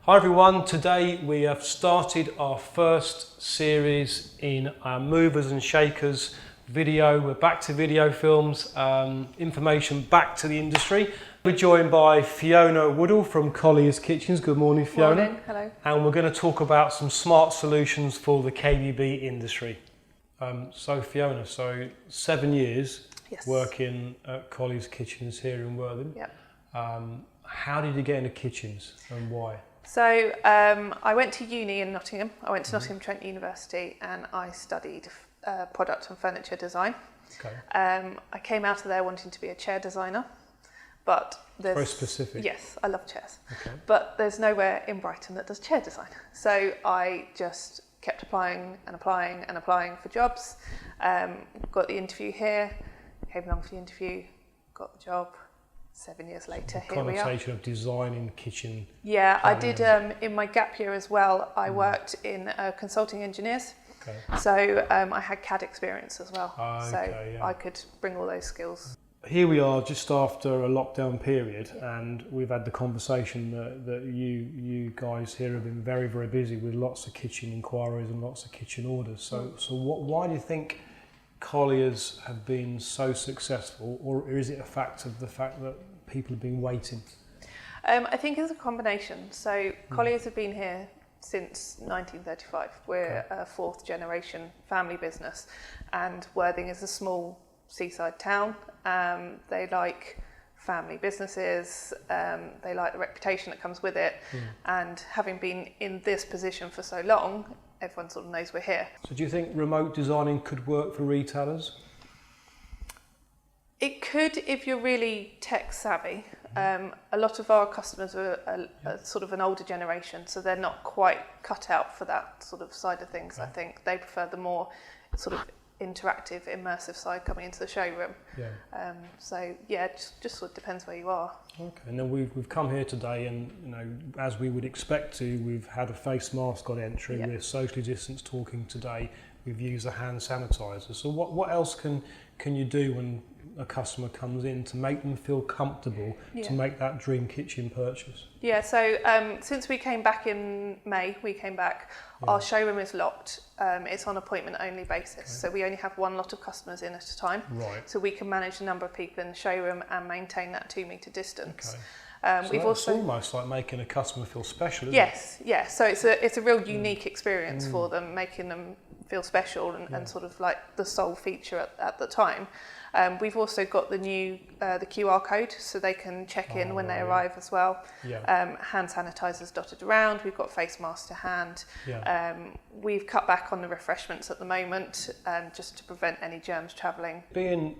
Hi everyone, today we have started our first series in our movers and shakers video. We're back to video films, information back to the industry. We're joined by Fiona Woodall from Colliers Kitchens. Good morning, Fiona. Morning, hello. And we're going to talk about some smart solutions for the KBB industry. So Fiona, 7 years Yes. working at Colliers Kitchens here in Worthing. Yep. How did you get into kitchens and why? So I went to uni in Nottingham. I went to Nottingham Trent University and I studied product and furniture design. Okay. I came out of there wanting to be a chair designer, but there's... Very specific. Yes, I love chairs. Okay. But there's nowhere in Brighton that does chair design. So I just kept applying and applying and applying for jobs. Got the interview here, came along for the interview, got the job. 7 years later, here we are. Connotation of designing kitchen. Yeah, I did in my gap year as well. I worked in consulting engineers. Okay. So I had CAD experience as well. Okay, yeah. I could bring all those skills. Here we are just after a lockdown period, and we've had the conversation that you guys here have been very, very busy with lots of kitchen inquiries and lots of kitchen orders. So why do you think Colliers have been so successful, or is it a fact of the fact that people have been waiting? I think it's a combination. So Colliers have been here since 1935. We're a fourth generation family business, and Worthing is a small seaside town. They like family businesses, they like the reputation that comes with it, and having been in this position for so long, everyone sort of knows we're here. So do you think remote designing could work for retailers? It could if you're really tech savvy. A lot of our customers are sort of an older generation, so they're not quite cut out for that sort of side of things. Okay. I think they prefer the more sort of interactive, immersive side coming into the showroom. Yeah. So yeah, it just sort of depends where you are. Okay, and then we've come here today, and as we would expect to, we've had a face mask on entry. Yep. We're socially distanced talking today. We've used a hand sanitizer. So what else can you do when a customer comes in to make them feel comfortable to make that dream kitchen purchase? Yeah, so since we came back in May, our showroom is locked. It's on appointment only basis. So we only have one lot of customers in at a time. Right. So we can manage the number of people in the showroom and maintain that 2 metre distance. Okay. So We've that's also almost like making a customer feel special, isn't yes, yes. So it's a real unique experience for them, making them feel special and sort of like the sole feature at the time. We've also got the new the QR code, so they can check in when they arrive as well. Yeah. Hand sanitizers dotted around. We've got face masks to hand. Yeah. We've cut back on the refreshments at the moment, just to prevent any germs travelling. Being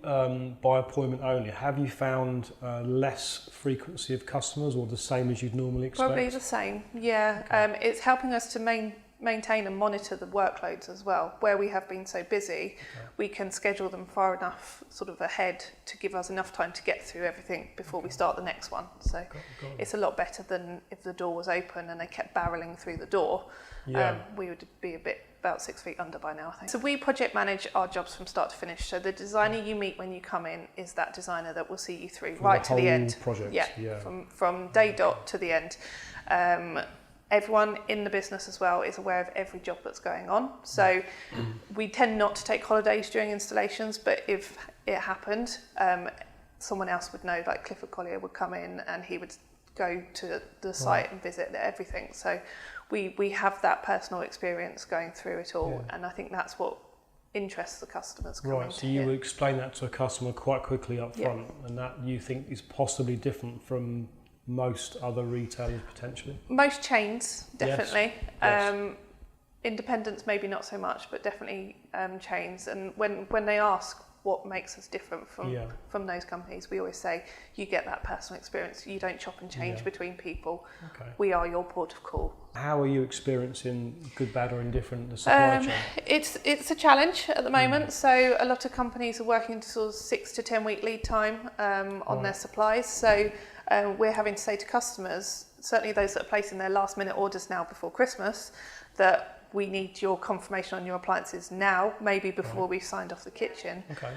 by appointment only, have you found less frequency of customers, or the same as you'd normally expect? Probably the same. Yeah. Okay. It's helping us to maintain and monitor the workloads as well. Where we have been so busy, we can schedule them far enough sort of ahead to give us enough time to get through everything before we start the next one. So it's a lot better than if the door was open and they kept barreling through the door. Yeah. We would be about 6 feet under by now, I think. So we project manage our jobs from start to finish. So the designer you meet when you come in is that designer that will see you through right to the end. Project. Yeah. From day dot to the end. Everyone in the business as well is aware of every job that's going on. So we tend not to take holidays during installations, but if it happened, someone else would know, like Clifford Collier would come in and he would go to the site and visit everything. So we have that personal experience going through it all, and I think that's what interests the customers coming Right, so to you here. would explain that to a customer quite quickly up front, and that you think is possibly different from most other retailers potentially? Most chains, definitely. Yes. Independents maybe not so much, but definitely chains. And when they ask what makes us different from those companies, we always say you get that personal experience. You don't chop and change between people. Okay. We are your port of call. How are you experiencing good, bad or indifferent the supply chain? It's a challenge at the moment. So a lot of companies are working to sort of 6 to 10 week lead time on their supplies. So we're having to say to customers, certainly those that are placing their last minute orders now before Christmas, that we need your confirmation on your appliances now, maybe before we've signed off the kitchen. Okay.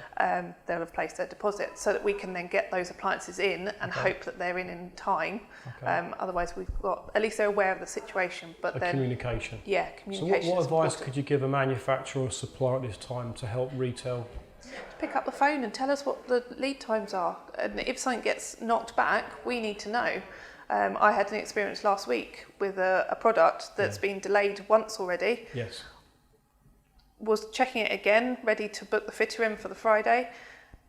They'll have placed their deposit so that we can then get those appliances in and hope that they're in time. Okay. Otherwise we've got, at least they're aware of the situation. But So then communication. Yeah, communication. So what is advice important. could you give a manufacturer or supplier at this time to help retail? Pick up the phone and tell us what the lead times are. And if something gets knocked back, we need to know. I had an experience last week with a product that's been delayed once already. Yes. Was checking it again, ready to book the fitter in for the Friday.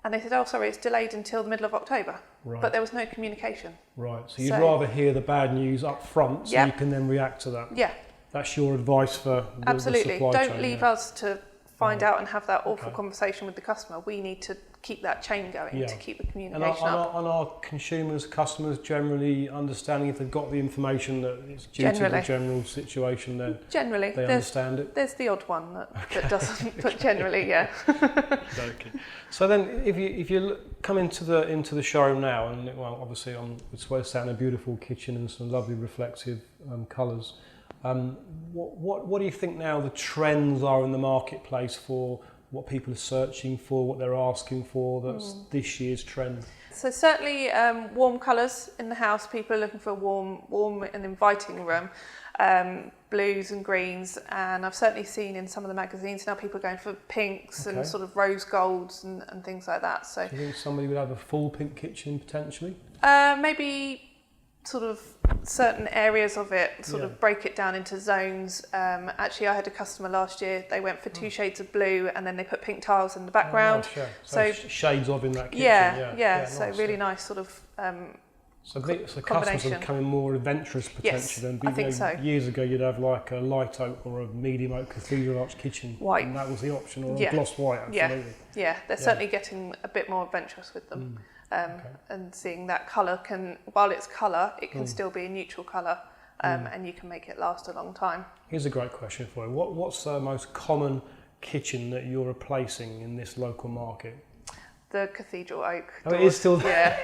And they said, oh, sorry, it's delayed until the middle of October. Right. But there was no communication. Right. So you'd rather hear the bad news up front so you can then react to that. Yeah. That's your advice for the Absolutely. supply chain. Don't leave us to find out and have that awful conversation with the customer. We need to keep that chain going to keep the communication up. And are consumers, customers generally understanding if they've got the information that it's due to the general situation, then generally, they understand it? There's the odd one that doesn't, but generally, yeah. Okay. So then if you come into the showroom now, and well, obviously it's supposed to sound a beautiful kitchen and some lovely reflective colours. What do you think now the trends are in the marketplace for what people are searching for, what they're asking for, that's this year's trend? So certainly warm colours in the house. People are looking for a warm and inviting room. Blues and greens, and I've certainly seen in some of the magazines now people are going for pinks and sort of rose golds and things like that. So do you think somebody would have a full pink kitchen potentially? Maybe sort of certain areas of it, sort of break it down into zones. Actually, I had a customer last year, they went for 2 shades of blue and then they put pink tiles in the background. Oh, nice, so shades of in that kitchen. Yeah, so nice, really nice sort of so customers are becoming more adventurous potentially. Yes, I think so. Years ago you'd have like a light oak or a medium oak cathedral arch kitchen. White. And that was the option, or a gloss white, absolutely. Yeah, they're certainly getting a bit more adventurous with them. And seeing that colour while it's colour, it can still be a neutral colour, and you can make it last a long time. Here's a great question for you. What's the most common kitchen that you're replacing in this local market? The cathedral oak. Oh, it is still there?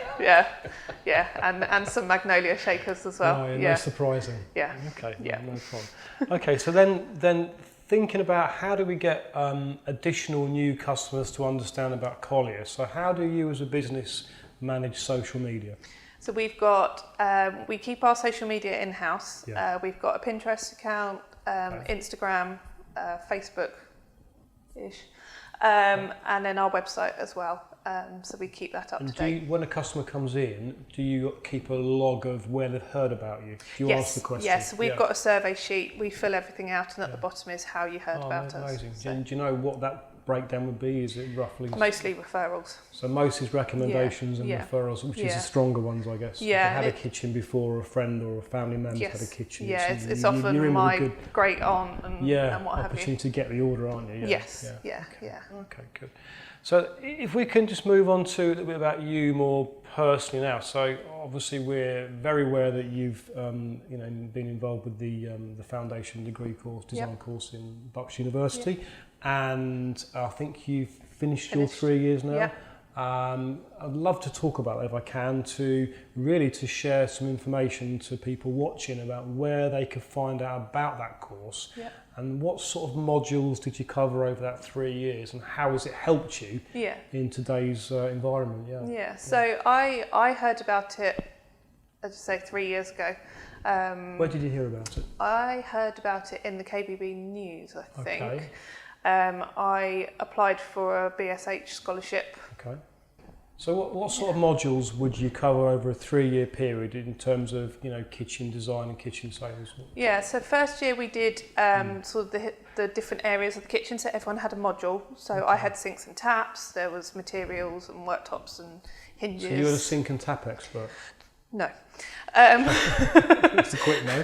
Yeah, and some magnolia shakers as well. Oh, yeah, no surprising. Yeah. Okay, yeah. No problem. Okay, so then thinking about how do we get additional new customers to understand about Colliers. So how do you as a business manage social media? So we've got, we keep our social media in-house. Yeah. We've got a Pinterest account, Instagram, Facebook-ish, and then our website as well. So we keep that up to date. When a customer comes in, do you keep a log of where they've heard about you? Do you ask the question? Yes, we've got a survey sheet. We fill everything out, and at the bottom is how you heard about us. Amazing. So. Do you know what that breakdown would be? Is it roughly? Mostly referrals. So most is recommendations and referrals, which is the stronger ones, I guess. Yeah. If you had a kitchen before, or a friend or a family member had a kitchen. Yeah, it's often my great aunt and what have you. Opportunity to get the order, aren't you? Yes. Okay, good. So if we can just move on to a little bit about you more personally now. So obviously we're very aware that you've been involved with the foundation degree course, design course in Bucks University, and I think you've finished your 3 years now. I'd love to talk about that if I can, to share some information to people watching about where they could find out about that course. And what sort of modules did you cover over that 3 years, and how has it helped you in today's environment? So I heard about it, as I say, 3 years ago. Where did you hear about it? I heard about it in the KBB News, I think. I applied for a BSH scholarship. Okay. So what sort of modules would you cover over a 3 year period in terms of kitchen design and kitchen sales? Yeah, so first year we did sort of the different areas of the kitchen, so everyone had a module. So I had sinks and taps, there was materials and worktops and hinges. So you were a sink and tap expert? No. That's a quick no.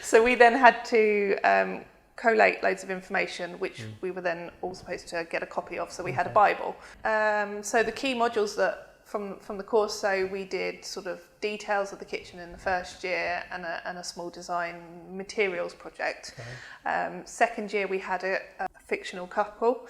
So we then had to collate loads of information, which we were then all supposed to get a copy of. So we had a Bible. So the key modules that from the course, so we did sort of details of the kitchen in the first year and a small design materials project. Second year we had a fictional couple,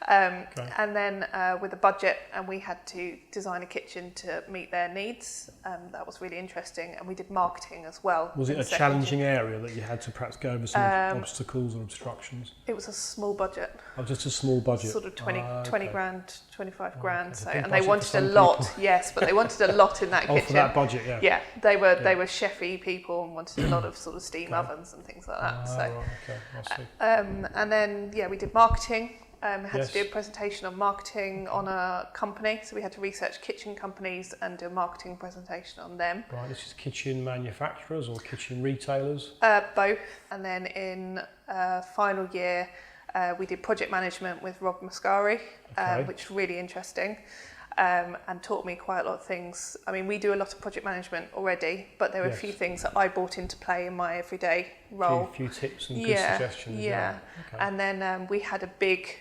and then with a budget, and we had to design a kitchen to meet their needs. That was really interesting, and we did marketing as well. Was it a challenging area that you had to perhaps go over some obstacles or obstructions? It was a small budget. Oh, just a small budget? Sort of 20 grand, 25 grand. Okay. So, and they wanted a lot, yes, but they wanted a lot in that kitchen. For that budget, yeah. Yeah, they were chefy people and wanted a lot of sort of steam ovens and things like that. I see. And then, we did marketing. We had to do a presentation on marketing on a company, so we had to research kitchen companies and do a marketing presentation on them. Right, this is kitchen manufacturers or kitchen retailers? Both. And then in final year, we did project management with Rob Mascari, which was really interesting. And taught me quite a lot of things. I mean, we do a lot of project management already, but there were a few things that I brought into play in my everyday role. A few tips and good suggestions. Yeah. Okay. And then we had a big,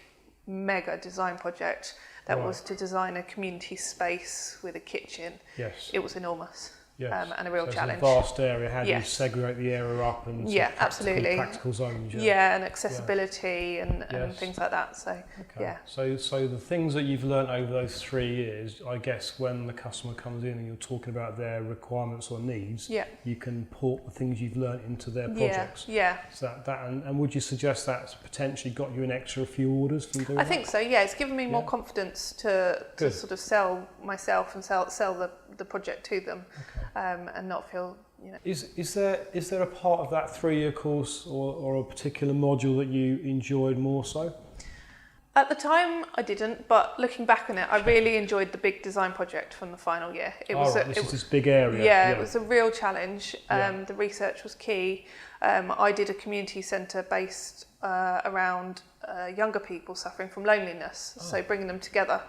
mega design project that was to design a community space with a kitchen. Yes. It was enormous. Yes. And a real challenge. It's a vast area. How do you segregate the area up and absolutely practical zones? And accessibility and things like that. So So the things that you've learnt over those 3 years, I guess when the customer comes in and you're talking about their requirements or needs, you can port the things you've learnt into their projects. So and would you suggest that's potentially got you an extra few orders from doing that? I think so. Yeah, it's given me more confidence to sort of sell myself and sell the project to them. And not feel, Is there a part of that 3-year course or a particular module that you enjoyed more so? At the time, I didn't, but looking back on it, I really enjoyed the big design project from the final year. It was this big area. It was a real challenge. The research was key. I did a community centre based around younger people suffering from loneliness, so bringing them together.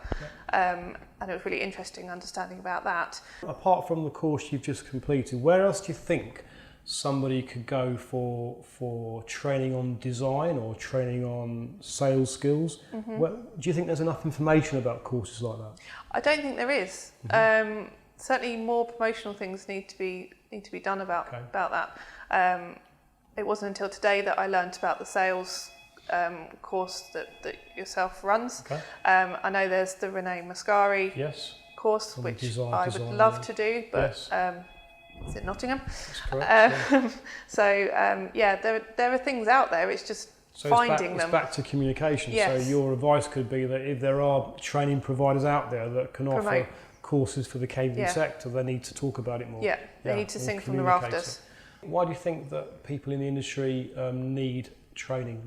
And it was really interesting understanding about that. Apart from the course you've just completed, where else do you think somebody could go for training on design or training on sales skills? Do you think there's enough information about courses like that? I don't think there is. Certainly more promotional things need to be done about that. It wasn't until today that I learned about the sales course that yourself runs. I know there's the Renee Mascari course, which I would love to do, but is it Nottingham? That's correct. There are things out there. It's just finding them. It's back to communication. So your advice could be that if there are training providers out there that can offer courses for the catering sector, they need to talk about it more. They need to sing from the rafters. Why do you think that people in the industry need training?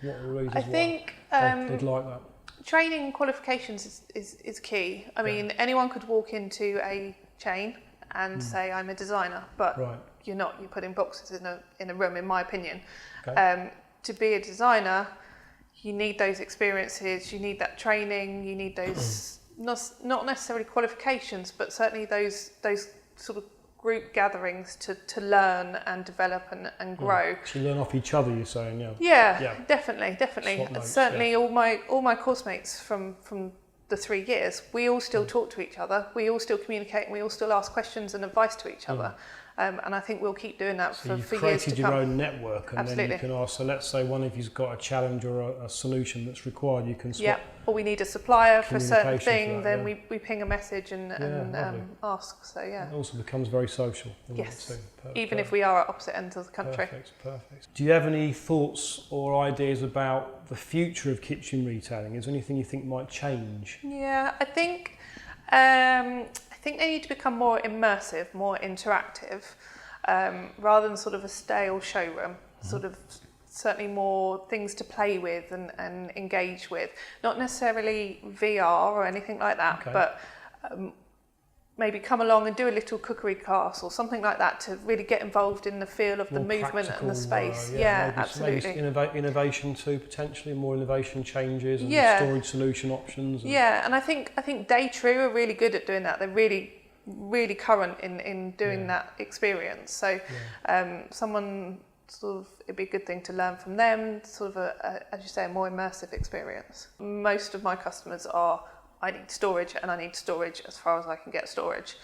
What are the reasons I think they'd like that? Training qualifications is key. I mean, anyone could walk into a chain and say, I'm a designer, but you're not. You're putting boxes in a room, in my opinion. To be a designer, you need those experiences, you need that training, you need those, not necessarily qualifications, but certainly those sort of group gatherings to learn and develop and grow. To learn off each other, you're saying, definitely. Notes, certainly all my course mates from the 3 years, we all still talk to each other, we all still communicate, and we all still ask questions and advice to each other. And I think we'll keep doing that for years to come. So you've created your own network, and Absolutely. then you can ask, so let's say one of you's got a challenge or a solution that's required, you can swap. Or we need a supplier for a certain thing, for that, then we ping a message and ask. So It also becomes very social. Yes, even if we are at opposite ends of the country. Perfect. Do you have any thoughts or ideas about the future of kitchen retailing? Is there anything you think might change? Yeah, I think they need to become more immersive, more interactive, rather than sort of a stale showroom. Sort of certainly more things to play with and engage with. Not necessarily VR or anything like that, but maybe come along and do a little cookery class or something like that to really get involved in the feel of the movement and the space. Absolutely. Innovation too, potentially more innovation changes and storage solution options. And I think Day True are really good at doing that. They're really current in doing that experience. So someone sort of, it'd be a good thing to learn from them. Sort of as you say, a more immersive experience. Most of my customers are, I need storage and I need storage as far as I can get storage.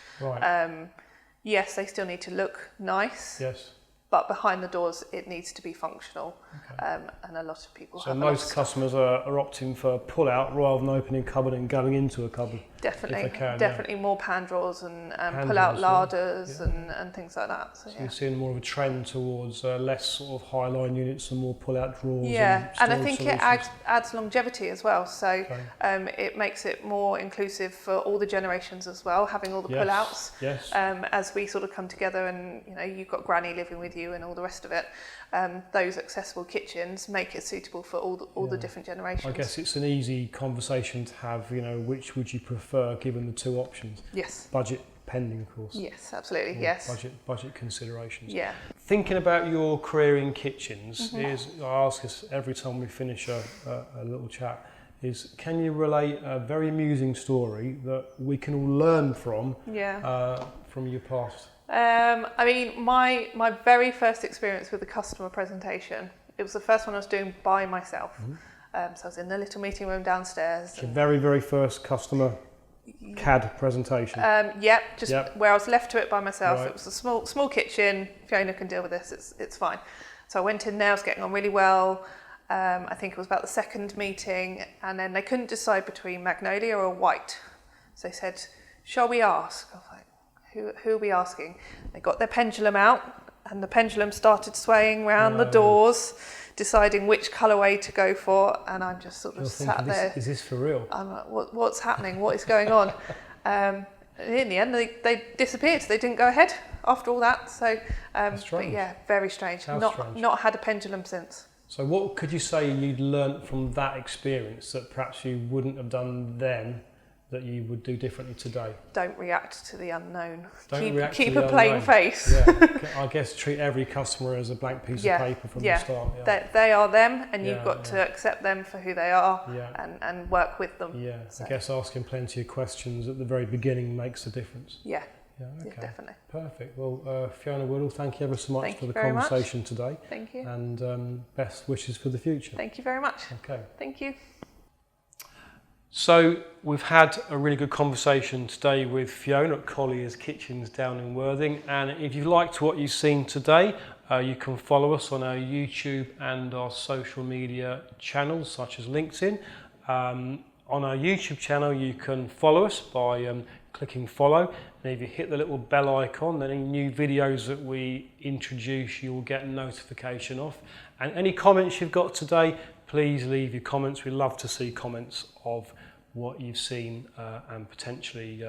yes, they still need to look nice. Yes. But behind the doors, it needs to be functional, Okay. And a lot of people So have most customers are opting for pull-out rather than opening a cupboard and going into a cupboard. Definitely, if they can, definitely more pan drawers and Pan pull-out drawers, larders yeah. and things like that. So you're seeing more of a trend towards less sort of high-line units and more pull-out drawers. Yeah, and I storage think solutions. it adds longevity as well. So Okay. it makes it more inclusive for all the generations as well, having all the Yes, pull-outs. yes. As we sort of come together, and you've got Granny living with you and all the rest of it. Those accessible kitchens make it suitable for all the different generations. I guess it's an easy conversation to have. Which would you prefer, given the two options? Yes. Budget pending, of course. Yes, absolutely. Or yes. Budget considerations. Yeah. Thinking about your career in kitchens, Mm-hmm. I ask us every time we finish a little chat, is can you relate a very amusing story that we can all learn from your past? I mean, my very first experience with the customer presentation, it was the first one I was doing by myself. Mm-hmm. So I was in the little meeting room downstairs. Your very, very first customer CAD presentation. Where I was left to it by myself. Right. It was a small kitchen. Fiona can deal with this. It's fine. So I went in there. I was getting on really well. I think it was about the second meeting, and then they couldn't decide between magnolia or white. So they said, "Shall we ask?" I was like, "Who are we asking?" They got their pendulum out, and the pendulum started swaying around the doors, deciding which colourway to go for, and I'm just sort of sat there. Is this for real? I'm like, what's happening? What is going on? In the end, they disappeared. They didn't go ahead after all that. So, but yeah, very strange. Not had a pendulum since. So what could you say you'd learnt from that experience that perhaps you wouldn't have done then that you would do differently today? Don't react to the unknown. Keep a plain face. Yeah. I guess treat every customer as a blank piece of paper from the start. Yeah. They are them, and you've got to accept them for who they are and work with them. Yeah, so. I guess asking plenty of questions at the very beginning makes a difference. Yeah. Yeah, okay. Yeah, definitely. Perfect. Well, Fiona Woodall, thank you ever so much Thank for the you very conversation much. today. Thank you. And best wishes for the future. Thank you very much. Okay. Thank you. So we've had a really good conversation today with Fiona at Colliers Kitchens down in Worthing, and if you've liked what you've seen today, you can follow us on our YouTube and our social media channels such as LinkedIn. On our YouTube channel you can follow us by clicking follow, and if you hit the little bell icon, then any new videos that we introduce you will get a notification of. And any comments you've got today, please leave your comments. We love to see comments of what you've seen and potentially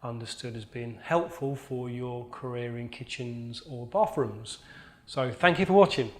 understood as being helpful for your career in kitchens or bathrooms. So thank you for watching.